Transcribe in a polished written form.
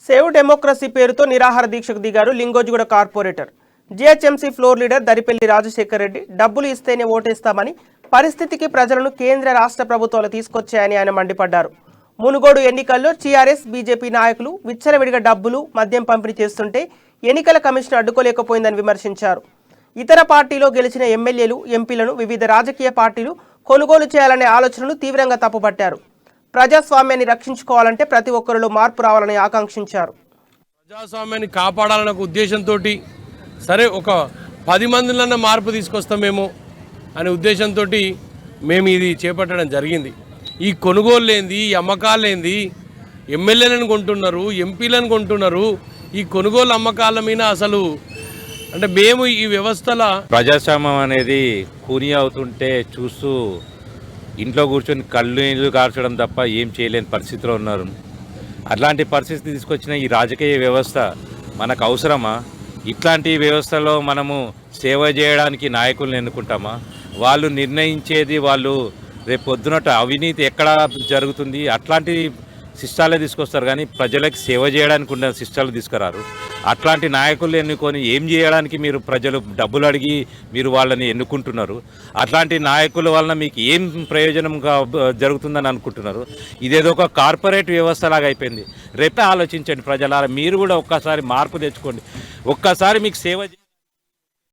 Save democracy పేరుతో నిరాహార దీక్షకు దిగారు Lingojiguda corporator. GHMC floor leader Daripelli Rajasekhar Reddy డబ్బులు ఇస్తేనే ఓటేస్తామని పరిస్థితికి ప్రజలను కేంద్ర రాష్ట్ర ప్రభుత్వాలు తీసుకొచ్చాయని ఆయన మండిపడ్డారు. మునుగోడు ఎన్నికల్లో టీఆర్ఎస్ బీజేపీ నాయకులు విచ్చలవిడిగా డబ్బులు మద్యం పంపిణీ చేస్తుంటే ఎన్నికల కమిషన్ అడ్డుకోలేకపోయిందని విమర్శించారు. ఇతర పార్టీలో గెలిచిన ఎమ్మెల్యేలు ఎంపీలను వివిధ రాజకీయ పార్టీలు కొనుగోలు చేయాలనే ఆలోచనను తీవ్రంగా తప్పుపట్టారు. ప్రజాస్వామ్యాన్ని రక్షించుకోవాలంటే ప్రతి ఒక్కరిలో మార్పు రావాలని ఆకాంక్షించారు. ప్రజాస్వామ్యాన్ని కాపాడాలన్న ఉద్దేశంతో సరే ఒక 10 మందిలన్నా మార్పు తీసుకొస్తామేమో అనే ఉద్దేశంతో మేము ఇది చేపట్టడం జరిగింది. ఈ కొనుగోలు ఈ అమ్మకాలు ఎమ్మెల్యేలను కొంటున్నారు, ఎంపీలను కొంటున్నారు. ఈ కొనుగోలు అమ్మకాల మీద అసలు అంటే మేము ఈ వ్యవస్థల ప్రజాస్వామ్యం అనేది కూని అవుతుంటే చూస్తూ ఇంట్లో కూర్చొని కళ్ళు నీళ్ళు కార్చడం తప్ప ఏం చేయలేని పరిస్థితిలో ఉన్నారు. అట్లాంటి పరిస్థితి తీసుకొచ్చిన ఈ రాజకీయ వ్యవస్థ మనకు అవసరమా? ఇట్లాంటి వ్యవస్థలో మనము సేవ చేయడానికి నాయకులను ఎన్నుకుంటామా? వాళ్ళు నిర్ణయించేది వాళ్ళు రేపు పొద్దునట అవినీతి ఎక్కడ జరుగుతుంది అట్లాంటి శిష్టాలే తీసుకొస్తారు, కానీ ప్రజలకు సేవ చేయడానికి ఉన్న శిష్టాలు తీసుకురారు. అట్లాంటి నాయకులు ఎన్నుకొని ఏం చేయడానికి మీరు ప్రజలు డబ్బులు అడిగి మీరు వాళ్ళని ఎన్నుకుంటున్నారు? అట్లాంటి నాయకుల వలన మీకు ఏం ప్రయోజనంగా జరుగుతుందని అనుకుంటున్నారు? ఇదేదో ఒక కార్పొరేట్ వ్యవస్థ లాగా అయిపోయింది. రేపే ఆలోచించండి ప్రజలారా, మీరు కూడా ఒక్కసారి మార్పు తెచ్చుకోండి. ఒక్కసారి మీకు సేవ